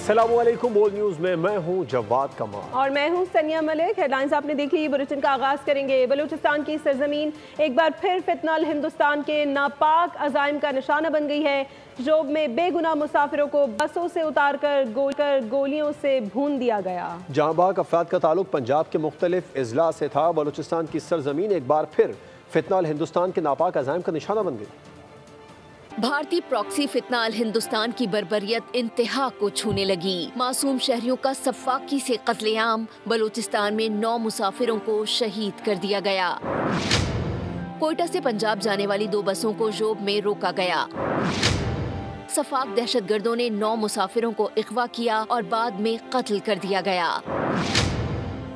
अस्सलामुअलैकुम। बोल न्यूज़ में मैं हूं जवाद कमाल और मैं हूं सनिया मलिक। हेडलाइंस आपने देख ली। बुलेटिन का आगाज करेंगे। बलूचिस्तान की सरजमीन एक बार फिर फितनल हिंदुस्तान के नापाक अजाइम का निशाना बन गई है। जोब में बेगुनाह मुसाफिरों को बसों से उतार कर गोलियों से भून दिया गया। जहां बाग अफराद का ताल्लुक पंजाब के मुख्तलिफ अजला से था, बलूचिस्तान की सरजमीन एक बार फिर फितनल हिंदुस्तान के नापाक अजाइम का निशाना बन गई। भारतीय प्रॉक्सी फितनाल हिंदुस्तान की बर्बरियत इंतहा को छूने लगी। मासूम शहरियों का सफाकी से कत्लेआम। बलूचिस्तान में 9 मुसाफिरों को शहीद कर दिया गया। कोयटा से पंजाब जाने वाली 2 बसों को जोब में रोका गया। सफाक दहशतगर्दों ने 9 मुसाफिरों को अगवा किया और बाद में कत्ल कर दिया गया।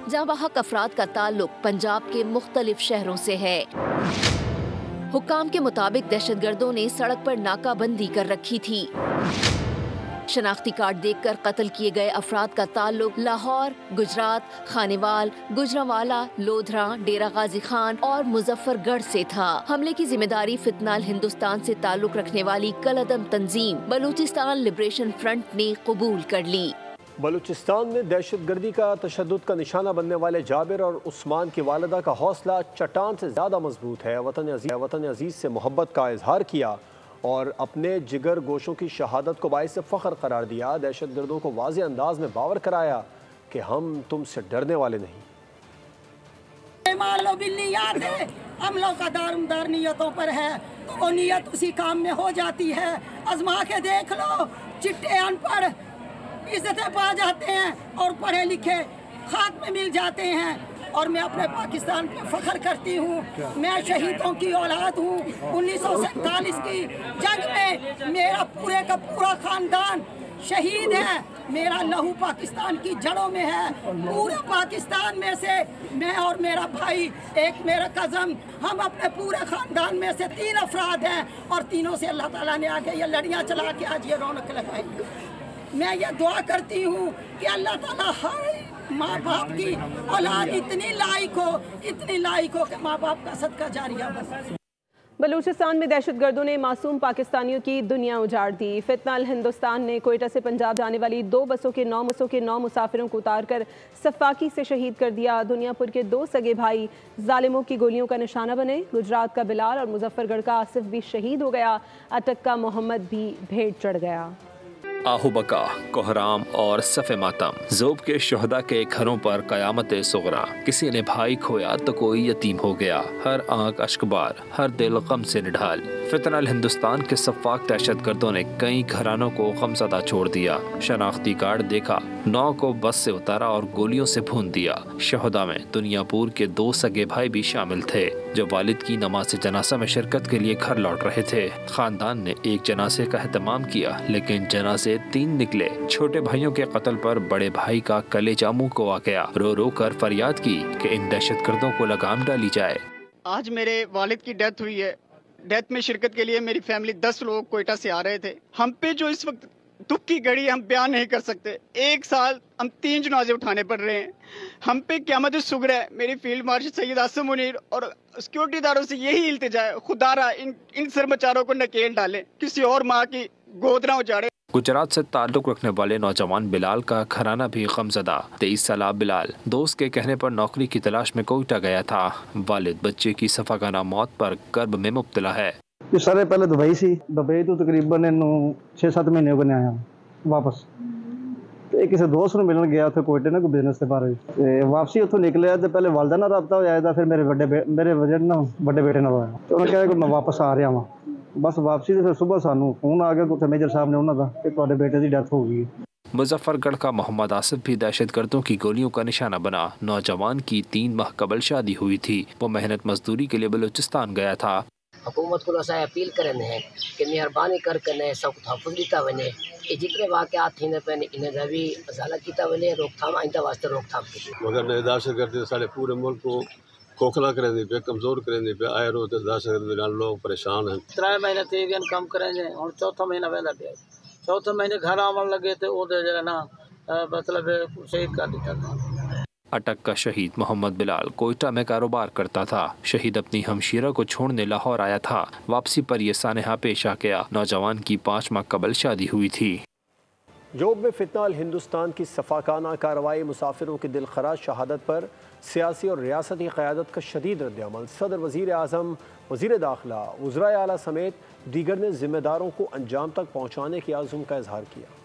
जहां बहक अफराद का ताल्लुक पंजाब के मुख्तलिफ शहरों से है। हुक्काम के मुताबिक दहशतगर्दों ने सड़क पर नाकाबंदी कर रखी थी। शनाख्ती कार्ड देखकर कत्ल किए गए अफराद का ताल्लुक लाहौर, गुजरात, खानेवाल, गुजरांवाला, लोधरा, डेरा गाजी खान और मुजफ्फरगढ़ से था। हमले की जिम्मेदारी फितनाल हिंदुस्तान से ताल्लुक रखने वाली कलअदम तंजीम बलूचिस्तान लिबरेशन फ्रंट ने कबूल कर ली। बलूचिस्तान में दहशतगर्दी का तशद्दुद का निशाना बनने वाले जाबिर और उस्मान की वालिदा का हौसला चट्टान से ज़्यादा मजबूत है। वतन अजीज़ से मोहब्बत का इजहार किया और अपने जिगर गोशों की शहादत को बाइस फ़ख्र करार दिया। दहशतगर्दों को वाज़े अंदाज में बावर कराया कि हम तुमसे डरने वाले नहीं। हमलों का दारुमदार नियतों पर है तो वो नियत उसी काम में हो जाती है। आजमा के देख लो, चिट्टे अनपढ़ इज्जतें पा जाते हैं और पढ़े लिखे खाक में मिल जाते हैं। और मैं अपने पाकिस्तान पे फख्र करती हूँ। मैं शहीदों की औलाद हूँ। 1947 की जंग में मेरा पूरे का पूरा खानदान शहीद है। मेरा लहू पाकिस्तान की जड़ों में है। पूरे पाकिस्तान में से मैं और मेरा भाई, एक मेरा कज़न, हम अपने पूरे खानदान में से 3 अफराद हैं और तीनों से अल्लाह ताला ने आगे ये लड़ियाँ चला के आज ये रौनक लगाई। मैं ये दुआ करती हूँ कि अल्लाह ताला हर माँ बाप की औलाद इतनी लायक हो कि माँ बाप का सदका जारिया बने। बलूचिस्तान में दहशतगर्दों ने मासूम पाकिस्तानियों की दुनिया उजाड़ दी। फितनल हिंदुस्तान ने कोयटा से पंजाब जाने वाली 2 बसों के 9 मुसाफिरों को उतारकर सफाकी से शहीद कर दिया। दुनियापुर के 2 सगे भाई जालिमों की गोलियों का निशाना बने। गुजरात का बिलाल और मुजफ्फरगढ़ का आसिफ भी शहीद हो गया। अटक का मोहम्मद भी भेंट चढ़ गया। आहुबका, कोहराम और सफ़े मातम, जोब के शहदा के घरों पर कयामत सुगरा। किसी ने भाई खोया तो कोई यतीम हो गया। हर आंख अश्कबार, हर दिल गम से निढाल। फितनल हिंदुस्तान के सफाक दहशतगर्दों ने कई घरानों को गमज़दा छोड़ दिया। शनाख्ती कार्ड देखा, 9 को बस से उतारा और गोलियों से भून दिया। शहदा में दुनियापुर के 2 सगे भाई भी शामिल थे जो वालिद की नमाज जनाजा में शिरकत के लिए घर लौट रहे थे। खानदान ने एक जनाजे का एहतमाम किया, लेकिन जनाजे 3 निकले। छोटे भाइयों के कत्ल पर बड़े भाई का कलेजा मुंह को आ गया। रो रो कर फरियाद की कि इन दहशतगर्दों को लगाम डाली जाए। आज मेरे वालिद की डेथ हुई है। डेथ में शिरकत के लिए मेरी फैमिली 10 लोग कोयटा से आ रहे थे। हम पे जो इस वक्त दुख की घड़ी हम बयान नहीं कर सकते। 1 साल हम 3 जनाजे उठाने पड़ रहे हैं। हम पे क़यामत सुगरा है। मेरी फील्ड मार्शल सैयद आसिम मुनीर और सिक्योरिटी दारों से यही इल्तिजा है, खुदारा इन सरमचारों को नकेल डाले, किसी और माँ की गोद ना उजाड़े। गुजरात से ताल्लुक रखने वाले नौजवान बिलाल का घराना भी गमज़दा। 23 साल बिलाल दोस्त के कहने पर नौकरी की तलाश में कोयटा गया था। वालिद बच्चे की सफाकाना मौत पर कर्ब में मुब्तला है। सारे पहले दुबई सी, दुबई तो तकरीबन 6-7 महीने हो गए आया वापस। तो किसी दोस्त ਨੂੰ ਮਿਲਣ ਗਿਆ ਉੱਥੇ ਕੋਇਟੇ ਨਾ ਕੋਈ ਬਿਜ਼ਨਸ ਦੇ ਬਾਰੇ ਤੇ ਵਾਪਸੀ ਉੱਥੋਂ ਨਿਕਲਿਆ ਤੇ ਪਹਿਲੇ ਵਾਲਦਾ ਨਾਲ ਰਾਬਤਾ ਹੋਇਆ ਇਹਦਾ, ਫਿਰ ਮੇਰੇ ਵੱਡੇ ਬੇਟੇ ਨਾਲ ਹੋਇਆ ਤੇ ਉਹਨੇ ਕਿਹਾ ਕਿ ਮੈਂ ਵਾਪਸ ਆ ਰਿਹਾ ਵਾਂ। बस वापसी से फिर सुबह सानू फोन आ गया कि मेजर साहब ने उन्होंने कि तुम्हारे बेटे की डेथ हो गई है। मुजफ्फरगढ़ का मोहम्मद आसिफ भी दहशतगर्दों की गोलियों का निशाना बना। नौजवान की 3 माह कबल शादी हुई थी। वो मेहनत मजदूरी के लिए बलूचिस्तान गया था। हुकूमत को असां अपील करने हैं कि मेहरबानी करके सब तहफ़ुज़ ॾिता वञे। जितने वाक़यात थींदे पिया इन जा भी अज़ाला किया वञे, रोकथाम आइंदा वास्ते रोकथाम की। मगर दहशतगर्दी सारे पूरे मुल्क को खोखला करेंगे पे, कमज़ोर करेंगे पे, आए रो तो दहशतगर्दी नाल लोग परेशान हैं। 3 महीने थी गए कम करेंगे और 4था महीना वेला पे 4थे महीने घर आवन लगे तो वो जरा ना मतलब शहीद कर दिया। अटक का शहीद मोहम्मद बिलाल कोयटा में कारोबार करता था। शहीद अपनी हमशीरा को छोड़ने लाहौर आया था। वापसी पर यह सानहा पेश आ गया। नौजवान की 5 माह कबल शादी हुई थी। जोब में फितनाल हिंदुस्तान की सफाकाना कार्रवाई, मुसाफिरों की दिलखराज शहादत पर सियासी और रियासती क़यादत का शदीद रद्द-ए-अमल। सदर, वज़ीर आज़म, वज़ीर दाखिला, वज़राए आला समेत दीगर ने जिम्मेदारों को अंजाम तक पहुँचाने के आज़म का इजहार किया।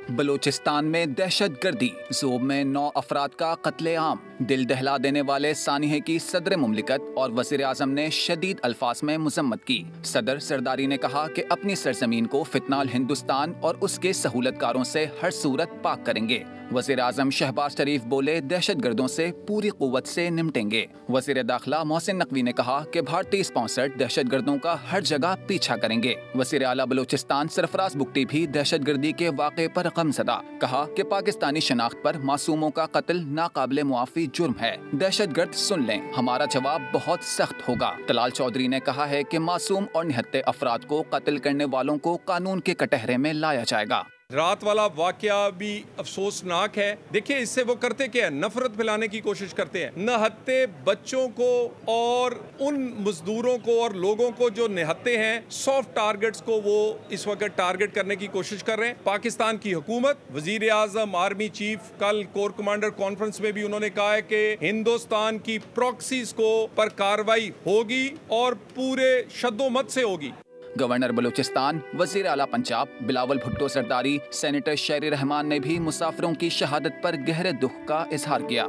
बलूचिस्तान में दहशत गर्दी, ज़ोब में 9 अफराद का कत्ले-आम। दिल दहला देने वाले सानिहे की सदर मुमलिकत और वज़ीर आज़म ने शदीद अल्फाज में मुज़म्मत की। सदर सरदारी ने कहा कि अपनी सरजमीन को फितनाल हिंदुस्तान और उसके सहूलतकारों से हर सूरत पाक करेंगे। वज़ीर आज़म शहबाज शरीफ बोले, दहशत गर्दों से पूरी कुव्वत से निपटेंगे। वज़ीर दाखिला मोहसिन नकवी ने कहा कि भारतीय स्पॉन्सर्ड दहशत गर्दों का हर जगह पीछा करेंगे। वज़ीर आला बलूचिस्तान सरफराज बुगटी भी दहशत गर्दी के वाक़े पर गमज़दा, कहा कि पाकिस्तानी शनाख्त पर मासूमों का कत्ल नाकाबिले मुआफ़ी जुर्म है। दहशत गर्द सुन लें, हमारा जवाब बहुत सख्त होगा। तलाल चौधरी ने कहा है कि मासूम और निहत्ते अफराद को कत्ल करने वालों को कानून के कटहरे में लाया जाएगा। रात वाला वाकया भी अफसोसनाक है। देखिए, इससे वो करते क्या है, नफरत फैलाने की कोशिश करते हैं। निहत्ते बच्चों को और उन मजदूरों को और लोगों को जो निहत्ते हैं, सॉफ्ट टारगेट्स को वो इस वक्त टारगेट करने की कोशिश कर रहे हैं। पाकिस्तान की हुकूमत, वजीर आजम, आर्मी चीफ, कल कोर कमांडर कॉन्फ्रेंस में भी उन्होंने कहा है कि हिंदुस्तान की प्रॉक्सीज को पर कार्रवाई होगी और पूरे शद्दोमत से होगी। गवर्नर बलूचिस्तान, वजीर आला पंजाब बिलावल भुट्टो सरदारी, सेनेटर शेर रहमान ने भी मुसाफिरों की शहादत पर गहरे दुख का इजहार किया।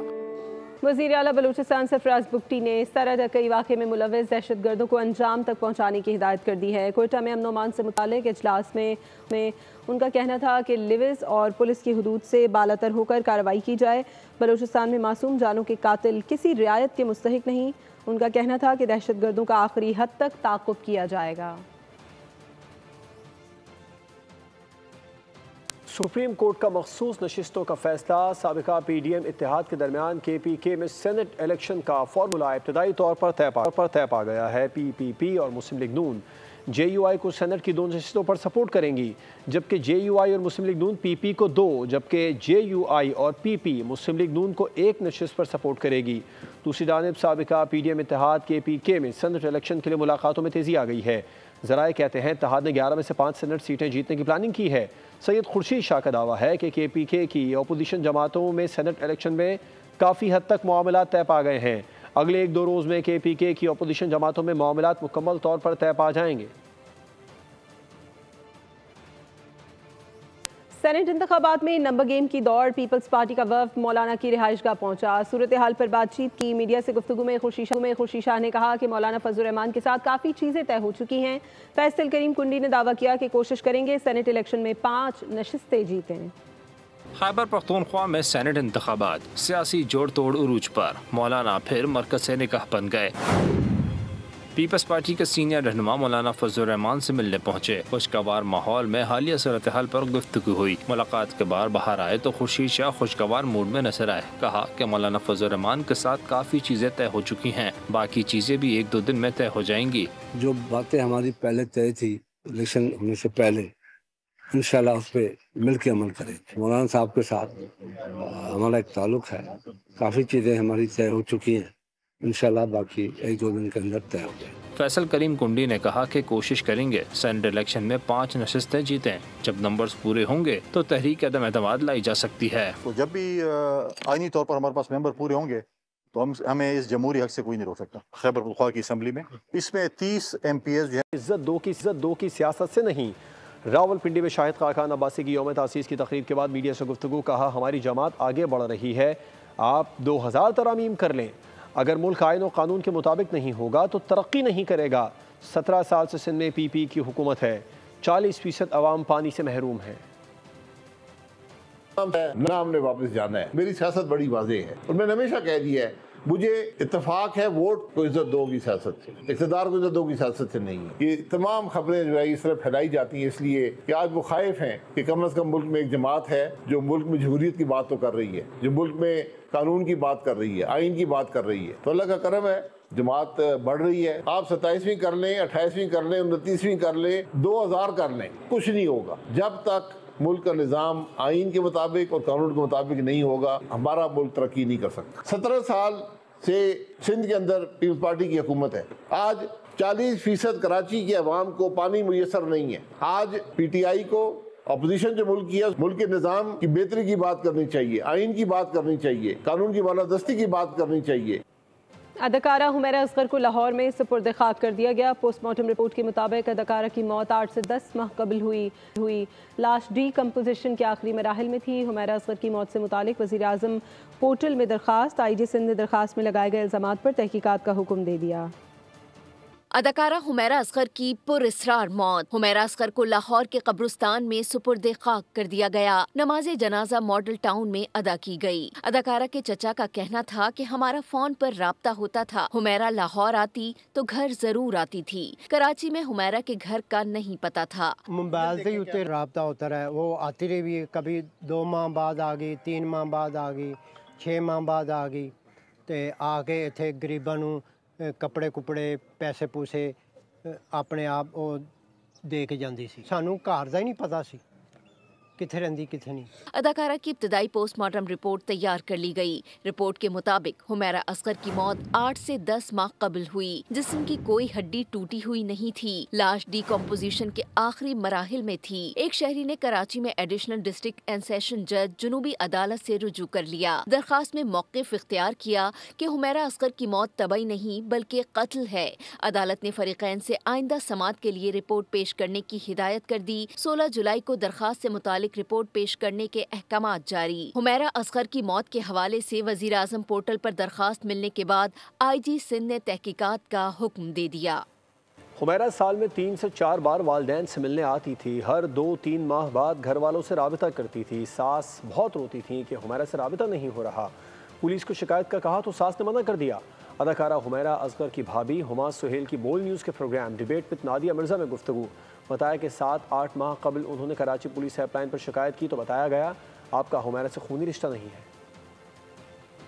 वज़ीर आला बलूचिस्तान सरफराज बुगटी ने इस तरह कई वाक़े में मुलव्वस दहशत गर्दों को अंजाम तक पहुँचाने की हिदायत कर दी है। कोयटा में अमन-ओ-अमान से मुताल्लिक़ इजलास में उनका कहना था कि लिविस और पुलिस की हुदूद से बालातर होकर कार्रवाई की जाए। बलूचिस्तान में मासूम जानों के कातिल किसी रियायत के मुस्तहिक नहीं। उनका कहना था कि दहशत गर्दों का आखिरी हद तक ताक़ुब किया जाएगा। सुप्रीम कोर्ट का मखसूस नशिस्तों का फैसला, साबिका PDM इत्तेहाद के दरमियान KPK में सेनेट इलेक्शन का फार्मूला इब्तदाई तौर पर तय पा गया है। PPP और मुस्लिम लीग नून JUI को सेनेट की 2 नशिस्तों पर सपोर्ट करेंगी, जबकि JUI और मुस्लिम लीग नून PP को 2, जबकि JUI और PP मुस्लिम लीग नून को 1 नशिस्त पर सपोर्ट करेगी। दूसरी जानिब साबिका PDM इत्तेहाद KPK में सेनेट इलेक्शन के लिए मुलाकातों में तेज़ी आ गई है। ज़राए कहते हैं इत्तेहाद ने 11 में से 5 सेनेट सीटें जीतने की प्लानिंग की है। सैयद खुर्शीद शाह का दावा है कि KPK की अपोजिशन जमातों में सेनेट इलेक्शन में काफ़ी हद तक मामलात तय पा गए हैं। अगले 1-2 रोज़ में KPK की अपोजिशन जमातों में मामलात मुकम्मल तौर पर तय पा जाएंगे। सेनेट इंतखाबात में नंबर गेम की दौड़, पीपल्स पार्टी का वफ़द मौलाना की रिहाइशगाह पहुंचा। सूरत हाल पर बातचीत की। मीडिया से गुफ्तगू में खुर्शीद शाह ने कहा कि मौलाना फजल रहमान के साथ काफ़ी चीज़ें तय हो चुकी हैं। फैसल करीम कुंडी ने दावा किया कि कोशिश करेंगे सेनेट इलेक्शन में 5 नशिस्तें जीतें। खैबर पख्तूनख्वा में सेनेट इंतखाबात, सियासी जोड़ तोड़ उरूज पर, मौलाना फिर मरकज से निगाहबंद गए। पीपल्स पार्टी के सीनियर रहनुमा मौलाना फजल रहमान से मिलने पहुंचे। खुशगवार माहौल में हालिया सूरत हाल पर गुफ्तगू हुई। मुलाकात के बाद बाहर आए तो खुर्शीद शाह खुशगवार मूड में नजर आए। कहा कि मौलाना फजल रहमान के साथ काफ़ी चीज़ें तय हो चुकी हैं, बाकी चीज़ें भी 1-2 दिन में तय हो जाएंगी। जो बातें हमारी पहले तय थी इलेक्शन होने से पहले, इंशाल्लाह उस पर मिल के अमल करें। मौलाना साहब के साथ हमारा एक ताल्लुक है, काफ़ी चीज़ें हमारी तय हो चुकी हैं, इंशाल्लाह बाकी 1-2 दिन के अंदर तय हो जाए। फैसल करीम कुंडी ने कहा कि कोशिश करेंगे सेनेट इलेक्शन में 5 नशिस्तें जीतें। जब नंबर्स पूरे होंगे तो तहरीक अदम एतमाद लाई जा सकती है। तो जब भी आईनी तौर पर हमारे पास मेंबर पूरे होंगे तो हमें इस जमहूरी हक से कोई नहीं रोक सकता। खैबर पख्तूनख्वा की असम्बली में इसमें 30 MPs जो है इज्जत दो की सियासत से नहीं। रावलपिंडी में शाहिद खाकान अब्बासी की यौम तासीस की तकरीब के बाद मीडिया से गुफ्तगू। कहा हमारी जमात आगे बढ़ रही है, आप 2000 तरामीम कर लें, अगर मुल्क आईन और कानून के मुताबिक नहीं होगा तो तरक्की नहीं करेगा। 17 साल से सिंध में PP की हुकूमत है, 40% अवाम पानी से महरूम है। नाम ने वापस जाना है। मेरी सियासत बड़ी वाज़ेह है और मैंने हमेशा कह दिया है, मुझे इत्तेफाक है वोट को इज्जत दो की सियासत से, इक़्तिदार को इज्जत दो की सियासत से नहीं है। ये तमाम खबरें जो है इस तरह फैलाई जाती हैं इसलिए कि आज वो खाइफ हैं कि कम अज़ कम मुल्क में एक जमात है जो मुल्क में जमहूरियत की बात तो कर रही है, जो मुल्क में कानून की बात कर रही है, आइन की बात कर रही है। तो अल्लाह का करम है, जमात बढ़ रही है। आप 27वीं कर लें, 28वीं कर लें, 29वीं कर लें, 2000 कर लें, कुछ नहीं होगा जब तक मुल्क का निज़ाम आइन के मुताबिक और कानून के मुताबिक नहीं होगा। हमारा मुल्क तरक्की नहीं कर सकता। 17 साल से सिंध के अंदर पीपल्स पार्टी की हुकूमत है। आज 40% कराची के अवाम को पानी मुयसर नहीं है। आज PTI को अपोजिशन जो मुल्क की है, मुल्क के निज़ाम की बेहतरी की बात करनी चाहिए, आइन की बात करनी चाहिए, कानून की बालादस्ती की बात करनी चाहिए। अदाकारा हुमैरा असगर को लाहौर में सुपुर्द खाक कर दिया गया। पोस्टमार्टम रिपोर्ट के मुताबिक अदाकारा की मौत 8 से 10 माह कबल हुई। लाश डीकम्पोजिशन के आखिरी मराहिल में थी। हुमैरा असगर की मौत से मुतालिक वज़ीर आज़म पोर्टल में दरखास्त, IG सिंध ने दरखास्त में लगाए गए इल्ज़ामात पर तहकीकात का हुक्म दे दिया। अदाकारा हुमैरा असगर की पुरअसरार मौत। हुमैरा असगर को लाहौर के कब्रिस्तान में सुपुर्द खाक कर दिया गया। नमाज जनाजा मॉडल टाउन में अदा की गई। अदाकारा के चचा का कहना था कि हमारा फोन पर राब्ता होता था। हुमैरा लाहौर आती तो घर जरूर आती थी। कराची में हुमैरा के घर का नहीं पता था। मोबाइल से ही राब्ता होता रहा। वो आती रही, कभी 2 माह बाद आ गई, 3 माह बाद आ गई, 6 माह बाद आ गई। तो आके इत्थे गरीबां नूं कपड़े कुपड़े पैसे पूसे अपने आप वो दे के जाती सी। सानू घर दा ही नहीं पता सी किथे रहिंदी किथे नहीं। अदाकारा की इब्तदाई पोस्टमार्टम रिपोर्ट तैयार कर ली गई। रिपोर्ट के मुताबिक हुमैरा असगर की मौत 8 से 10 माह कबल हुई। जिस्म की कोई हड्डी टूटी हुई नहीं थी। लाश डीकम्पोजिशन के आखिरी मराहिल में थी। एक शहरी ने कराची में एडिशनल डिस्ट्रिक्ट एंड सेशन जज जुनूबी अदालत से रुजू कर लिया। दरखास्त में मौक़िफ़ इख्तियार किया कि हुमैरा असगर की मौत तबई नहीं बल्कि कत्ल है। अदालत ने फरीक़ैन से आइंदा समाअत के लिए रिपोर्ट पेश करने की हिदायत कर दी। 16 जुलाई को दरखास्त से मुतालिक रिपोर्ट पेश करने के अहकामात जारी। हुमैरा असगर की मौत के हवाले से वज़ीर आज़म पोर्टल पर दरखास्त मिलने के बाद IG सिंध ने तहकीकात का हुक्म दे दिया। हुमैरा साल में 3 से 4 बार वालिदैन से मिलने आती थी। हर 2-3 माह बाद घर वालों से राबिता करती थी। सास बहुत रोती थी कि हुमैरा से राबिता नहीं हो रहा। पुलिस को शिकायत का कहा तो सास ने मना कर दिया। अदाकारा हुमैरा असगर की भाभी हुमा सुहेल की बोल न्यूज़ के programme debate with Nadia Mirza में गुफ्तगू। बताया कि 7-8 माह कबल उन्होंने कराची पुलिस हेल्पलाइन पर शिकायत की तो बताया गया आपका हुमैरा से खूनी रिश्ता नहीं है।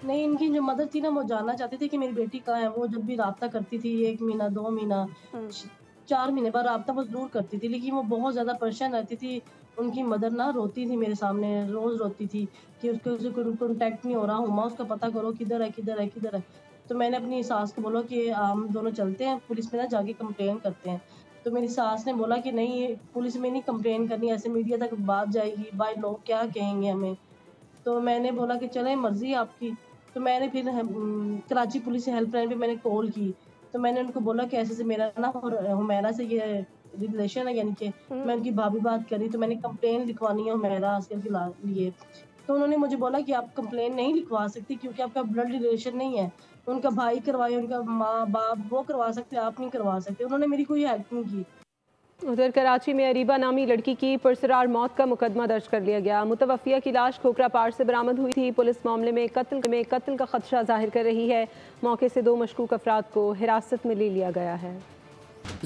नहीं, इनकी जो मदर थी ना वो जानना चाहती थी कि मेरी बेटी कहाँ है। वो जब भी राब्ता करती थी 1 महीना 2 महीना 4 महीने बाद राब्ता वो जरूर करती थी, लेकिन वो बहुत ज़्यादा परेशान रहती थी। उनकी मदर ना रोती थी मेरे सामने, रोज़ रोती थी कि उससे कोई कॉन्टैक्ट नहीं हो रहा। हुमा उसका पता करो किधर है किधर है किधर है। तो मैंने अपनी सास को बोला कि हम दोनों चलते हैं पुलिस में ना जाके कंप्लेन करते हैं। तो मेरी सास ने बोला कि नहीं पुलिस में नहीं कंप्लेन करनी, ऐसे मीडिया तक बात जाएगी, भाई लोग क्या कहेंगे हमें। तो मैंने बोला कि चले मर्ज़ी आपकी। तो मैंने फिर कराची पुलिस हेल्पलाइन पे मैंने कॉल की। तो मैंने उनको बोला कि ऐसे से मेरा ना हुमैरा से ये रिलेशन है, यानी कि मैं उनकी भाभी बात करी तो मैंने कंप्लेन लिखवानी है हुमैरा असगर के लिए। तो उन्होंने मुझे बोला कि आप कंप्लेन नहीं लिखवा सकती क्योंकि आपका ब्लड रिलेशन नहीं है। उनका भाई करवाए, उनका माँ बाप वो करवा सकते, आप नहीं करवा सकते। उन्होंने मेरी कोई हेल्प नहीं की। उधर कराची में अरीबा नामी लड़की की पुरसरार मौत का मुकदमा दर्ज कर लिया गया। मुतवफ़िया की लाश खोखरा पार से बरामद हुई थी। पुलिस मामले में कत्ल का खदशा जाहिर कर रही है। मौके से 2 मशकूक अफराद को हिरासत में ले लिया गया है।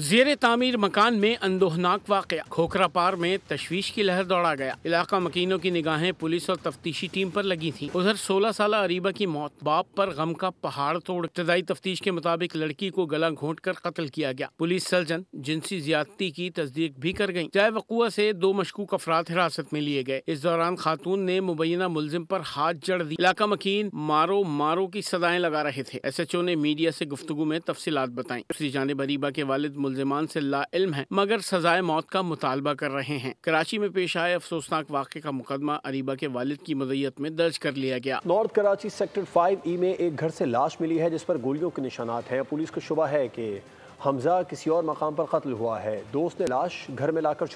ज़ेरे तामीर मकान में अंदोहनाक वाक़या। खोखरा पार में तशवीश की लहर दौड़ा गया। इलाका मकीनों की निगाहें पुलिस और तफ्तीशी टीम पर लगी थी। उधर 16 साल अरीबा की मौत, बाप पर गम का पहाड़ तोड़। इब्तदाई तफ्तीश के मुताबिक लड़की को गला घोंट कर कत्ल किया गया। पुलिस सर्जन जिनसी ज्यादती की तस्दीक भी कर गयी। जाए वक़ुआ से 2 मशकूक अफराद हिरासत में लिए गए। इस दौरान खातून ने मुबैना मुलजिम पर हाथ जड़ दी। इलाका मकीन मारो मारो की सदाएं लगा रहे थे। SHO ने मीडिया से गुफ्तगू में तफसीलात बताई। दूसरी जानिब अरीबा के वालिद मुल्जिमान से ला इल्म है मगर सजाए मौत का मुतालबा कर रहे हैं। कराची में पेश आए अफसोसनाक वाक़े का मुकदमा अरीबा के वालिद की मदयत में दर्ज कर लिया गया। नॉर्थ कराची सेक्टर 5E में एक घर से लाश मिली है जिस पर गोलियों के निशानात हैं। पुलिस को शुबा है कि हमजा किसी और मकाम पर कत्ल हुआ है। दोस्त ने लाश घर में लाकर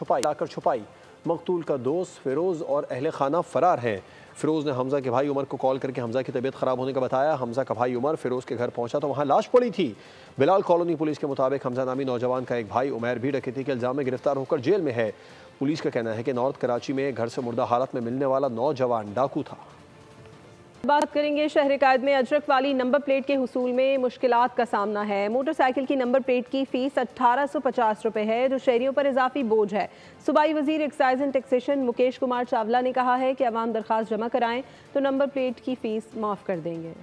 छुपाई। मकतूल का दोस्त फिरोज और अहले खाना फरार हैं। फिरोज ने हमजा के भाई उमर को कॉल करके हमजा की तबीयत ख़राब होने का बताया। हमजा का भाई उमर फिरोज के घर पहुंचा तो वहां लाश पड़ी थी। बिलाल कॉलोनी पुलिस के मुताबिक हमजा नामी नौजवान का एक भाई उमर भी डकैती के इल्ज़ाम में गिरफ्तार होकर जेल में है। पुलिस का कहना है कि नॉर्थ कराची में घर से मुर्दा हालत में मिलने वाला नौजवान डाकू था। बात करेंगे शहर कायद में अजरक वाली नंबर प्लेट के हुसूल में मुश्किलात का सामना है। मोटरसाइकिल की नंबर प्लेट की फ़ीस 1850 रुपये है जो शहरियों पर इजाफी बोझ है। सूबाई वजीर excise and taxation Mukesh Kumar Chawla ने कहा है कि अवाम दरख्वास्त जमा कराएं तो नंबर प्लेट की फ़ीस माफ़ कर देंगे।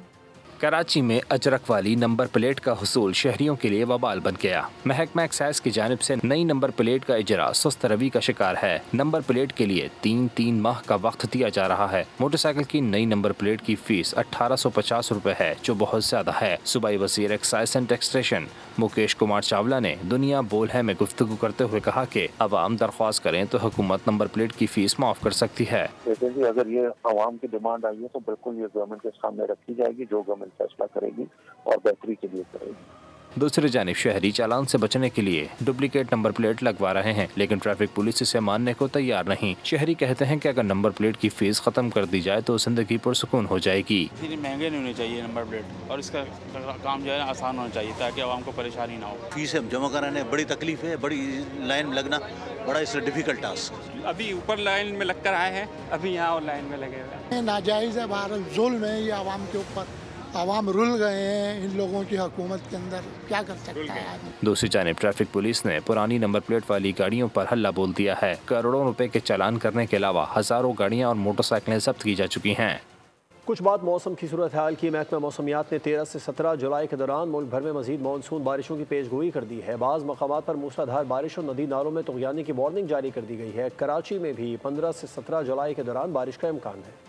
कराची में अजरक वाली नंबर प्लेट का हुसूल शहरियों के लिए वबाल बन गया। महकमा एक्साइज की जानिब से नई नंबर प्लेट का इजरा सुस्त रवि का शिकार है। नंबर प्लेट के लिए 3 माह का वक्त दिया जा रहा है। मोटरसाइकिल की नई नंबर प्लेट की फीस 1850 रुपए है, जो बहुत ज्यादा है। सूबाई वज़ीर excise and taxation Mukesh Kumar Chawla ने दुनिया बोल है में गुफ्तगू करते हुए कहा कि अवाम दरख्वास्त करें तो हुकूमत नंबर प्लेट की फीस माफ कर सकती है। अगर ये अवाम की डिमांड आई है तो बिल्कुल ये गवर्नमेंट के सामने रखी जाएगी, जो गवर्नमेंट फैसला करेगी और बेहतरी के लिए करेगी। दूसरी जानिब शहरी चालान से बचने के लिए डुप्लीकेट नंबर प्लेट लगवा रहे हैं, लेकिन ट्रैफिक पुलिस इसे मानने को तैयार नहीं। शहरी कहते हैं कि अगर नंबर प्लेट की फीस खत्म कर दी जाए तो जिंदगी पुरसुकून हो जाएगी। महंगे नहीं होने चाहिए नंबर प्लेट, और इसका काम जो है आसान होना चाहिए ताकि आवाम को परेशानी ना हो। फीस जमा कराने बड़ी तकलीफ है, बड़ी लाइन में लगना बड़ा इससे डिफिकल्ट टास्क। अभी ऊपर लाइन में लगकर आए हैं, अभी यहाँ और लाइन में लगे हुए हैं। नाजायज़ है, भारत जुल्म है ये आवाम के ऊपर। आवाम रुल गए हैं इन लोगों की हुकूमत के अंदर, क्या कर सकता है आदमी। दूसरी जानिब ट्रैफिक पुलिस ने पुरानी नंबर प्लेट वाली गाड़ियों पर हल्ला बोल दिया है। करोड़ों रुपए के चालान करने के अलावा हजारों गाड़ियां और मोटरसाइकिलें जब्त की जा चुकी हैं। कुछ बात मौसम की सूरत हाल की। महकमा मौसमियात ने 13 से 17 जुलाई के दौरान मुल्क भर में मजीद मानसून बारिशों की पेशगोई कर दी है। बाज़ मकामात पर मूसलाधार बारिश और नदी नालों में तुग़यानी की वार्निंग जारी कर दी गई है। कराची में भी 15 से 17 जुलाई के दौरान बारिश का इम्कान है।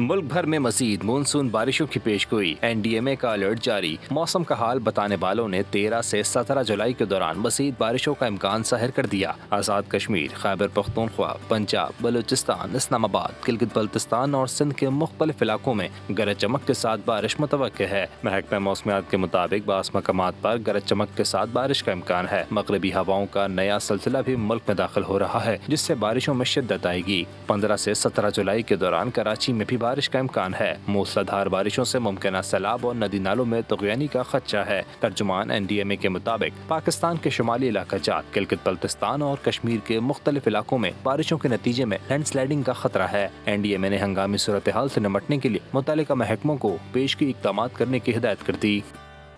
मुल्क भर में मजीद मानसून बारिशों की पेशगोई, NDMA का अलर्ट जारी। मौसम का हाल बताने वालों ने 13 से 17 जुलाई के दौरान मजीद बारिशों का इम्कान ज़ाहिर कर दिया। आज़ाद कश्मीर, खैबर पख्तूनख्वा, पंजाब, बलूचिस्तान, इस्लामाबाद, गिलगित बल्तिस्तान और सिंध के मुख्तलिफ इलाकों में गरज चमक के साथ बारिश मुतवक्के है। महकमा मौसमियात के मुताबिक बाज़ मकामात पर गरज चमक के साथ बारिश का इम्कान है। मगरबी हवाओं का नया सिलसिला भी मुल्क में दाखिल हो रहा है, जिससे बारिशों में शिद्दत आएगी। 15 से 17 जुलाई के दौरान कराची में भी बारिश का इम्कान है। मूसलाधार बारिशों से मुमकिन सैलाब और नदी नालों में तुग़यानी का खदशा है। तर्जुमान NDMA के मुताबिक पाकिस्तान के शुमाली इलाका जात, गिलगित बल्तिस्तान और कश्मीर के मुख्तलिफ इलाकों में बारिशों के नतीजे में लैंडस्लाइडिंग का खतरा है। NDMA ने हंगामी सूरत हाल से निपटने के लिए मुतल्लिका महकमों को पेश की इक़दाम करने की हिदायत कर दी।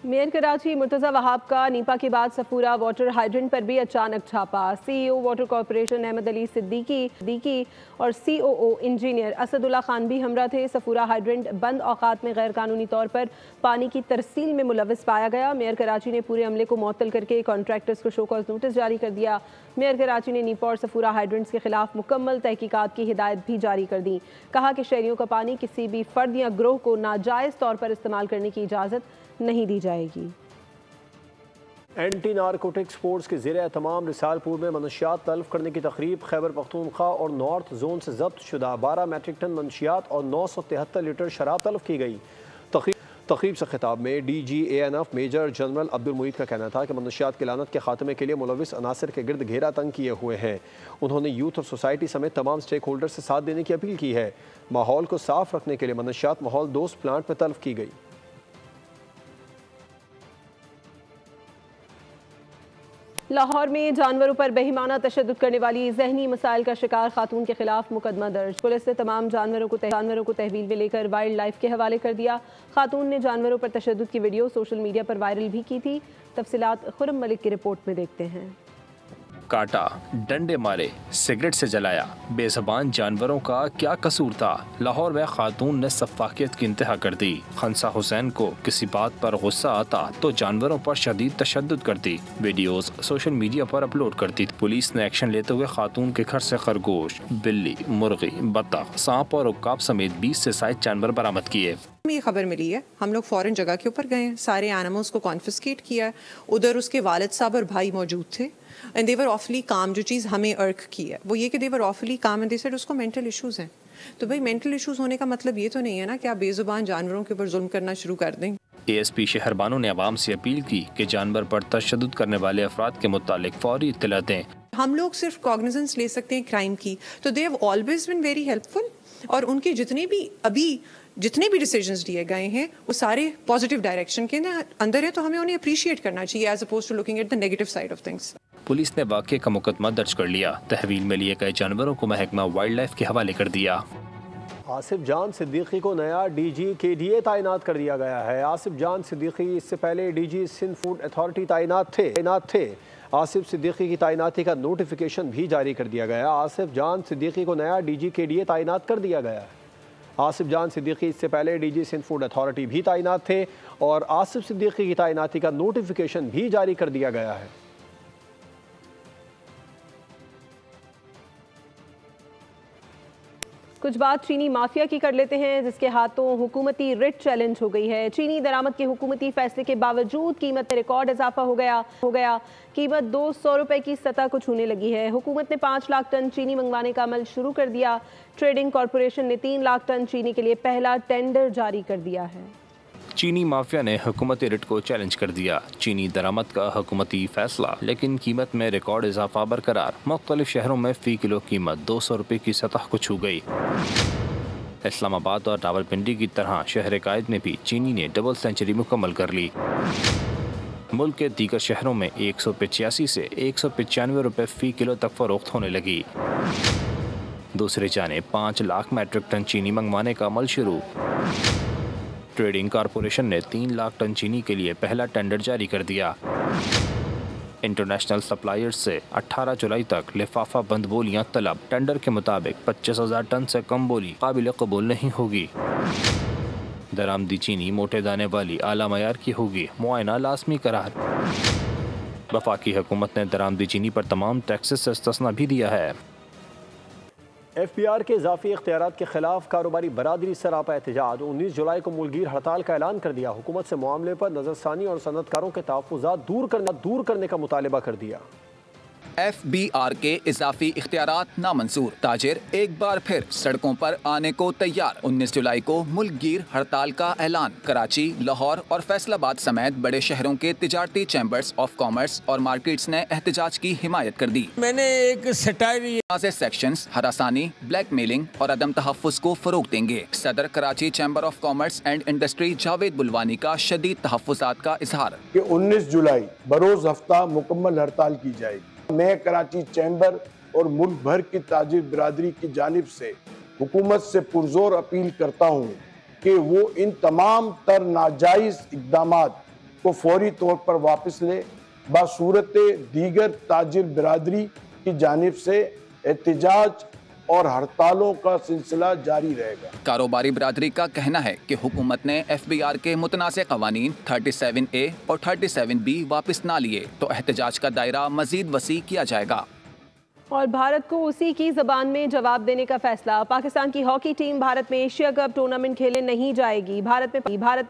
मेयर कराची मुर्तज़ा वहाब का नीपा के बाद सफूरा वाटर हाइड्रेंट पर भी अचानक छापा। CEO water corporation Ahmad Ali Siddiqui और COO इंजीनियर असदुल्ला खान भी हमरा थे। सफूरा हाइड्रेंट बंद औकात में गैर कानूनी तौर पर पानी की तरसील में मुलव्वस पाया गया। मेयर कराची ने पूरे अमले को मुअत्तल करके कॉन्ट्रैक्टर्स को शो कॉज नोटिस जारी कर दिया। मेयर कराची ने नीपा और सफूरा हाइड्रेंट्स के खिलाफ मुकम्मल तहकीकात की हिदायत भी जारी कर दी। कहा कि शहरियों का पानी किसी भी फर्द या ग्रोह को नाजायज़ तौर पर इस्तेमाल करने की इजाज़त नहीं दी जाएगी। एंटी नारकोटिक्स फोर्स के ज़ेरे तमाम रिसालपुर में मनशियात तल्फ करने की तकरीब। खैबर पख्तूनख्वा और नॉर्थ जोन से जब्त शुदा 12 मैट्रिक टन मनशियात और 973 लीटर शराब तल्फ की गई। तकरीब से खिताब में DG ANF major general Abdul Muid का कहना था कि मनशियात की लानत के खात्मे के लिए मुलविस अनासर के गिर्द घेरा तंग किए हुए हैं। उन्होंने यूथ और सोसाइटी समेत तमाम स्टेक होल्डर से साथ देने की अपील की है। माहौल को साफ रखने के लिए मनशियात माहौल दोस्त प्लांट में तल्फ की गई। लाहौर में जानवरों पर बेईमाना तशद्दुद करने वाली जहनी मसाइल का शिकार खातून के खिलाफ मुकदमा दर्ज। पुलिस ने तमाम जानवरों को तहवील में लेकर वाइल्ड लाइफ के हवाले कर दिया। खातून ने जानवरों पर तशद्दुद की वीडियो सोशल मीडिया पर वायरल भी की थी। तफसीलात खुरम मलिक की रिपोर्ट में देखते हैं। काटा, डंडे मारे, सिगरेट से जलाया, बेज़बान जानवरों का क्या कसूर था? लाहौर में खातून ने सफाकियत की इंतहा कर दी। खंसा हुसैन को किसी बात पर गुस्सा आता तो जानवरों पर शदीद तशद्दुद करती। वीडियोस सोशल मीडिया पर अपलोड करती। पुलिस ने एक्शन लेते हुए खातून के घर से खरगोश, बिल्ली, मुर्गी, बत्तख, सांप और उक्काब समेत 20 से 60 जानवर बरामद किए। ये खबर मिली है, हम लोग फौरन जगह के ऊपर गए हैं, सारे एनिमल्स को कॉन्फिस्केट किया। उधर उसके वालिद साहब और भाई मौजूद थे एंड देवर ऑफली काम। जो चीज़ हमें अर्क की है वो ये कि देवर ऑफली काम एंड दे सेड उसको मेंटल इश्यूज़ हैं। तो भाई मेंटल इश्यूज़ होने का मतलब ये तो नहीं है ना कि आप बेजुबान जानवरों के ऊपर जुल्म करना शुरू कर दें। ASP शहर बानो ने आवाम से अपील की कि जानवर पर तशद्दुद करने वाले अफराद के मुतालिक फौरी इत्तला दें। हम लोग सिर्फ कॉग्निजेंस ले सकते हैं क्राइम की, तो they have always been very helpful और उनके जितने भी डिसीजंस लिए गए हैं वो सारे पॉजिटिव डायरेक्शन के अंदर है। तो हमें उन्हें अप्रिशिएट करना चाहिए as opposed to looking at the negative side of things. Police ने वाक़े का मुकदमा दर्ज कर लिया। तहवील में लिए गए जानवरों को महकमा वाइल्ड लाइफ के हवाले कर दिया। आसिफ जान सिद्दीकी को नया DG KDA तैनात कर दिया गया है। आसिफ जान सिद्दीकी इससे पहले DG सिंध फूड अथॉरिटी तैनात थे। आसिफ सिद्दीकी की तैनाती का नोटिफिकेशन भी जारी कर दिया गया। आसिफ जान सिद्दीकी को नया DG KDA तैनात कर दिया गया है। आसिफ जान सिद्दीकी इससे पहले डीजी सिंध फूड अथॉरिटी भी तैनात थे और आसिफ सिद्दीकी की तैनाती का नोटिफिकेशन भी जारी कर दिया गया है। कुछ बात चीनी माफिया की कर लेते हैं, जिसके हाथों हुकूमती रिट चैलेंज हो गई है। चीनी दरामद के हुकूमती फैसले के बावजूद कीमत में रिकॉर्ड इजाफा हो गया। कीमत 200 रुपए की सतह को छूने लगी है। हुकूमत ने 5 लाख टन चीनी मंगवाने का अमल शुरू कर दिया। ट्रेडिंग कॉरपोरेशन ने 3 लाख टन चीनी के लिए पहला टेंडर जारी कर दिया है। चीनी माफिया ने हुकूमती रिट को चैलेंज कर दिया। चीनी दरामद का हुकूमती फैसला, लेकिन कीमत में रिकॉर्ड इजाफा बरकरार। मुख्तलिफ शहरों में फी किलो कीमत 200 रुपए की सतह को छू गई। इस्लामाबाद और रावलपिंडी की तरह शहर कायद में भी चीनी ने डबल सेंचुरी मुकम्मल कर ली। मुल्क के दीगर शहरों में 185 से 195 रुपए फी किलो तक फरोख्त होने लगी। दूसरी जाने 5 लाख मैट्रिक टन चीनी मंगवाने का अमल शुरू। ट्रेडिंग कॉरपोरेशन ने 3 लाख टन चीनी के लिए पहला टेंडर जारी कर दिया। इंटरनेशनल सप्लायर्स से 18 जुलाई तक लिफाफा बंद बोलियां तलब। टेंडर के मुताबिक 25,000 टन से कम बोली काबिल कबूल नहीं होगी। दरामदी चीनी मोटे दाने वाली आला मयार की होगी, मुआयना लाजमी करार। वफाकी हुकूमत ने दरामदी चीनी पर तमाम टैक्सेस से इस्तिस्ना भी दिया है। FBR के इजाफी इख्तियारात के खिलाफ कारोबारी बरादरी सरापा एहतजाज। 19 जुलाई को मुल्कगीर हड़ताल का ऐलान कर दिया। हुकूमत से मामले पर नजरसानी और सनतकारों के तहफ़्फ़ुज़ात दूर करने का मुतालिबा कर दिया। FBR के इजाफी इख्तियारात नामंजूर। ताजिर एक बार फिर सड़कों पर आने को तैयार। 19 जुलाई को मुल्कगीर हड़ताल का ऐलान। कराची, लाहौर और फैसलाबाद समेत बड़े शहरों के तिजारती चैम्बर्स ऑफ कॉमर्स और मार्केट्स ने एहतजाज की हिमायत कर दी। मैंने एक सटायरी सेक्शंस हरासानी, ब्लैकमेलिंग और अदम तहफ़्फ़ुज़ को फरोग देंगे। सदर Karachi chamber of commerce and industry Javed Bilwani का शदीद तहफ़्फ़ुज़ात का इजहार। 19 जुलाई बरोज हफ्ता मुकम्मल हड़ताल की जाएगी। मैं कराची चैम्बर और मुल्क भर की ताजिर बिरादरी की जानिब से हुकूमत से पुरजोर अपील करता हूँ कि वो इन तमाम तर नाजायज़ इक़दामात को फौरी तौर पर वापस ले। बासूरत दीगर ताजिर बिरादरी की जानिब से एहतजाज और हड़तालों का सिलसिला जारी रहेगा। कारोबारी बिरादरी का कहना है कि हुकूमत ने FBR के मुतनाज़ क़वानीन 37A और 37B वापस ना लिए तो एहतजाज का दायरा मज़ीद वसी किया जाएगा। और भारत को उसी की ज़बान में जवाब देने का फैसला। पाकिस्तान की हॉकी टीम भारत में एशिया कप टूर्नामेंट खेलने नहीं जाएगी। भारत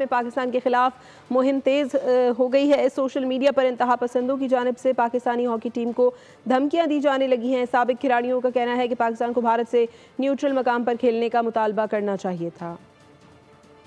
में पाकिस्तान के खिलाफ मुहिम तेज़ हो गई है। सोशल मीडिया पर इंतहा पसंदों की जानिब से पाकिस्तानी हॉकी टीम को धमकियां दी जाने लगी हैं। साबिक खिलाड़ियों का कहना है कि पाकिस्तान को भारत से न्यूट्रल मकाम पर खेलने का मुतालबा करना चाहिए था।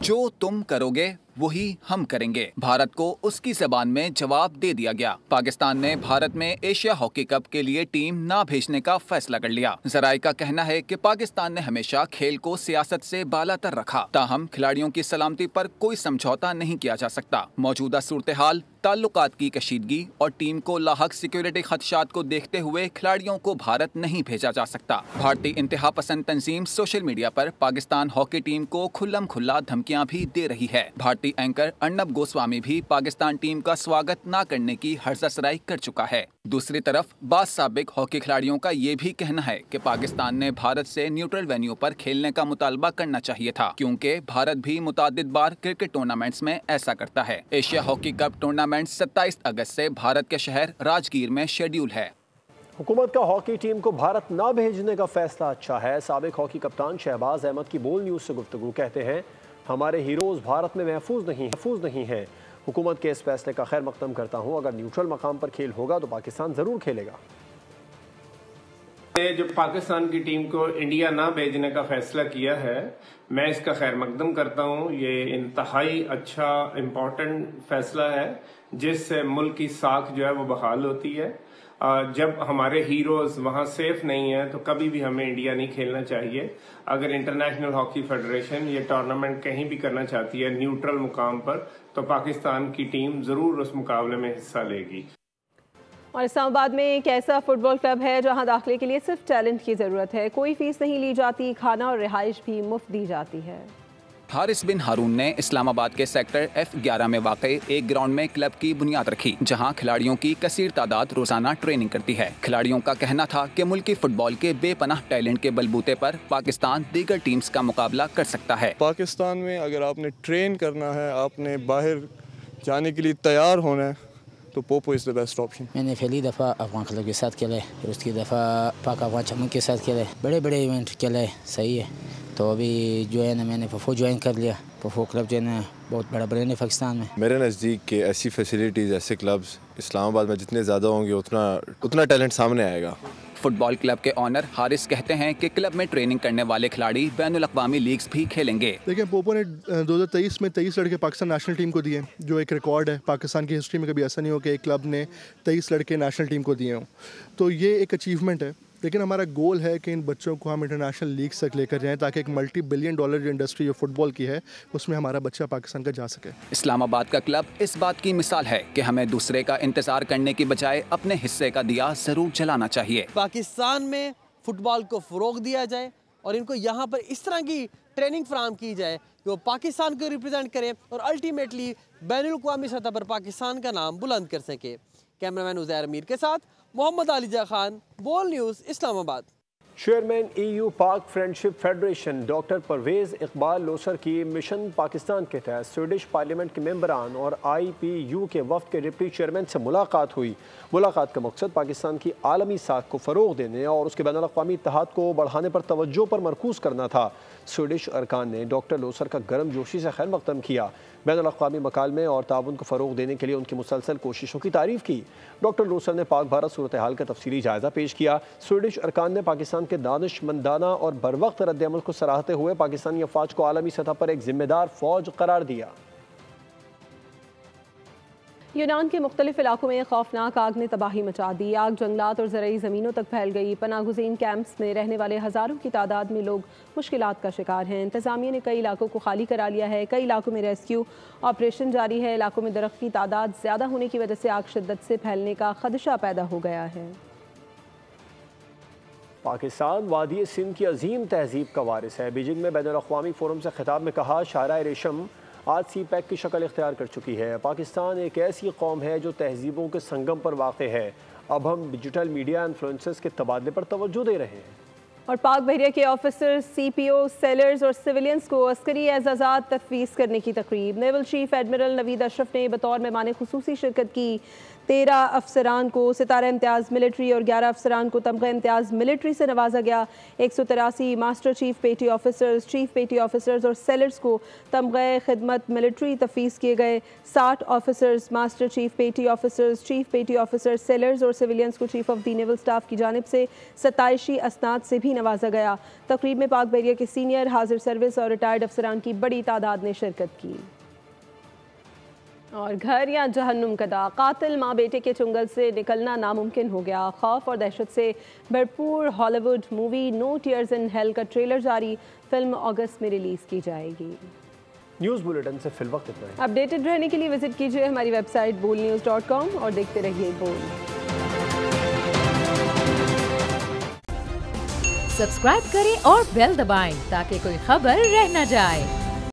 जो तुम करोगे वही हम करेंगे। भारत को उसकी ज़बान में जवाब दे दिया गया। पाकिस्तान ने भारत में एशिया हॉकी कप के लिए टीम ना भेजने का फैसला कर लिया। ज़राए का कहना है कि पाकिस्तान ने हमेशा खेल को सियासत से बालातर रखा। ताहम खिलाड़ियों की सलामती पर कोई समझौता नहीं किया जा सकता। मौजूदा सूरत हाल, ताल्लुकात की कशीदगी और टीम को लाहक सिक्योरिटी खदशात को देखते हुए खिलाड़ियों को भारत नहीं भेजा जा सकता। भारतीय इंतहा पसंद तंजीम सोशल मीडिया पर पाकिस्तान हॉकी टीम को खुल्लम खुल्ला धमकियां भी दे रही है। भारतीय एंकर अर्नब गोस्वामी भी पाकिस्तान टीम का स्वागत न करने की हर्जासराई कर चुका है। दूसरी तरफ बाज़ साबिक हॉकी खिलाड़ियों का ये भी कहना है कि पाकिस्तान ने भारत से न्यूट्रल वेन्यू पर खेलने का मुतालबा करना चाहिए था, क्योंकि भारत भी मुतादिद बार क्रिकेट टूर्नामेंट्स में ऐसा करता है। एशिया हॉकी कप टूर्नामेंट 27 अगस्त से भारत के शहर राजगीर में शेड्यूल है। हुकूमत का हॉकी टीम को भारत न भेजने का फैसला अच्छा है। साबिक हॉकी कप्तान शहबाज अहमद की बोल न्यूज़ से गुफ्तगू। कहते हैं हमारे हीरोज़ भारत में महफूज नहीं हैं। हुकूमत के इस फैसले का खैर मकदम करता हूँ। अगर न्यूट्रल मकाम पर खेल होगा तो पाकिस्तान ज़रूर खेलेगा। जो पाकिस्तान की टीम को इंडिया ना भेजने का फैसला किया है, मैं इसका खैर मकदम करता हूँ। ये इंतहाई अच्छा इम्पोर्टेंट फैसला है जिससे मुल्क की साख जो है वो बहाल होती है। जब हमारे हीरोज़ वहाँ सेफ नहीं है तो कभी भी हमें इंडिया नहीं खेलना चाहिए। अगर इंटरनेशनल हॉकी फेडरेशन ये टूर्नामेंट कहीं भी करना चाहती है न्यूट्रल मुकाम पर, तो पाकिस्तान की टीम ज़रूर उस मुकाबले में हिस्सा लेगी। और इस्लामाबाद में एक ऐसा फुटबॉल क्लब है जहां दाखिले के लिए सिर्फ टैलेंट की ज़रूरत है। कोई फीस नहीं ली जाती, खाना और रिहाइश भी मुफ्त दी जाती है। हारिस बिन हारून ने इस्लामाबाद के सेक्टर F11 में वाक़ई एक ग्राउंड में क्लब की बुनियाद रखी, जहां खिलाड़ियों की कसीर तादाद रोजाना ट्रेनिंग करती है। खिलाड़ियों का कहना था कि मुल्की फुटबॉल के बेपनाह टैलेंट के बलबूते पर पाकिस्तान दीगर टीम्स का मुकाबला कर सकता है। पाकिस्तान में अगर आपने ट्रेन करना है, आपने बाहर जाने के लिए तैयार होना है, तो Poopó is the best option. मैंने पहली दफ़ा अफगान क्लब के साथ खेला है, फिर उसकी दफ़ा पाक अफगान चमन के साथ खेला है, बड़े बड़े इवेंट खेला है, सही है। तो अभी जो है ना मैंने पफो ज्वाइन कर लिया। पफो क्लब जो है ना बहुत बड़ा ब्रांड है पाकिस्तान में। मेरे नज़दीक के ऐसी फैसिलिटीज़, ऐसे क्लब्स इस्लामाबाद में जितने ज़्यादा होंगे उतना टैलेंट सामने आएगा। फुटबॉल क्लब के ऑनर हारिस कहते हैं कि क्लब में ट्रेनिंग करने वाले खिलाड़ी बैनुल अक़वामी लीग्स भी खेलेंगे। देखिए, पोपो ने 2023 में 23 लड़के पाकिस्तान नेशनल टीम को दिए, जो एक रिकॉर्ड है। पाकिस्तान की हिस्ट्री में कभी ऐसा नहीं हो कि एक क्लब ने 23 लड़के नेशनल टीम को दिए हों, तो ये एक अचीवमेंट है। लेकिन हमारा गोल है कि इन बच्चों को हम इंटरनेशनल लीग्स तक लेकर जाएं, ताकि एक मल्टी बिलियन डॉलर जो इंडस्ट्री जो फुटबॉल की है उसमें हमारा बच्चा पाकिस्तान का जा सके। इस्लामाबाद का क्लब इस बात की मिसाल है कि हमें दूसरे का इंतजार करने की बजाय अपने हिस्से का दिया जरूर जलाना चाहिए। पाकिस्तान में फुटबॉल को फ़रोग दिया जाए और इनको यहाँ पर इस तरह की ट्रेनिंग फराहम की जाए कि वो पाकिस्तान को रिप्रेजेंट करें और अल्टीमेटली बैनुल अक़वामी सतह पर पाकिस्तान का नाम बुलंद कर सके। कैमरामैन उज़ैर अमीर के साथ Mohammad Alija Khan, Bol news, Islamabad. Chairman EU Pak friendship federation doctor Parvez Iqbal Losar की मिशन पाकिस्तान के तहत स्वीडिश पार्लियामेंट के मेंबरान और IPU के वफ्द के डिप्टी चेयरमैन से मुलाकात हुई। मुलाकात का मकसद पाकिस्तान की आलमी साख को फ़रोग देने और उसके बैनुल अक़वामी इत्तेहाद को बढ़ाने पर तवज्जो पर मरकूज़ करना था। स्वीडिश अरकान ने डॉक्टर लोसर का गर्म जोशी से खैर मक़दम किया। बैनुल अक़वामी मकालमे और ताउन को फ़रोग देने के लिए उनकी मुसलसल कोशिशों की तारीफ़ की। डॉक्टर लोसर ने पाक भारत सूरत हाल का तफसीली जायज़ा पेश किया। स्वीडिश अरकान ने पाकिस्तान के दानिशमंदाना और बरवक्त रद्द-ए-अमल को सराहते हुए पाकिस्तानी अफ़वाज को आलमी सतह पर एक जिम्मेदार फ़ौज करार दिया। यूनान के मुख्तलिफ इलाकों में खौफनाक आग ने तबाही मचा दी। आग जंगलात और ज़रई ज़मीनों तक फैल गई। पनागुज़ीन कैंप्स में रहने वाले हज़ारों की तादाद में लोग मुश्किलात का शिकार हैं। इंतज़ामिया ने कई इलाकों को खाली करा लिया है। कई इलाकों में रेस्क्यू ऑपरेशन जारी है। इलाकों में दरख्त की तादाद ज़्यादा होने की वजह से आग शिद्दत से फैलने का खदशा पैदा हो गया है। पाकिस्तान वादी सिंध की अजीम तहजीब का वारिस है। बीजिंग में बैनुल अक़वामी फोरम से खिताब में कहा, शाहराए रेशम आज CPEC की शक्ल इख्तियार कर चुकी है। पाकिस्तान एक ऐसी कौम है जो तहजीबों के संगम पर वाक़ है। अब हम डिजिटल मीडिया इन्फ्लुएंसर्स के तबादले पर तवज्जो दे रहे हैं। और पाक बहरिया के ऑफिसर्स, CPO, सेलर्स और सिविलियंस को अस्करी एज़ाज़ात तफवीज़ करने की तकरीब। Naval chief admiral Naveed Ashraf ने बतौर मेहमान खुसूसी शिरकत की। 13 अफसरान को सितारा इम्तियाज़ मिलिट्री और 11 अफसरान को तमग़ा इम्तियाज़ मिलिट्री से नवाजा गया। 183 मास्टर चीफ पेटी ऑफिसर्स, चीफ पेटी ऑफिसर्स और सेलर्स को तमग़ा खिदमत मिलिट्री तफवीज़ किए गए। 60 ऑफिसर्स, मास्टर चीफ पेटी ऑफिसर्स, चीफ पेटी ऑफिसर्स, सेलर्स और सिविलियंस को chief of the naval staff की जानिब से 27 असनाद से भी नवाजा गया। तकरीब में पाक बहरिया के सीनियर, हाजिर सर्विस और रिटायर्ड अफसरान की बड़ी तादाद ने शिरकत की। और घर या जहन्नुम कदा, कातिल माँ बेटे के चुंगल से निकलना नामुमकिन हो गया। खौफ और दहशत से भरपूर Hollywood movie no tears in hell का ट्रेलर जारी। फिल्म अगस्त में रिलीज की जाएगी। न्यूज़ बुलेटिन से फिलवक्त इतना ही। अपडेटेड रहने के लिए विजिट कीजिए हमारी वेबसाइट bolnews.com और देखते रहिए बोल। सब्सक्राइब करें और बेल दबाएं ताकि कोई खबर रह न जाए।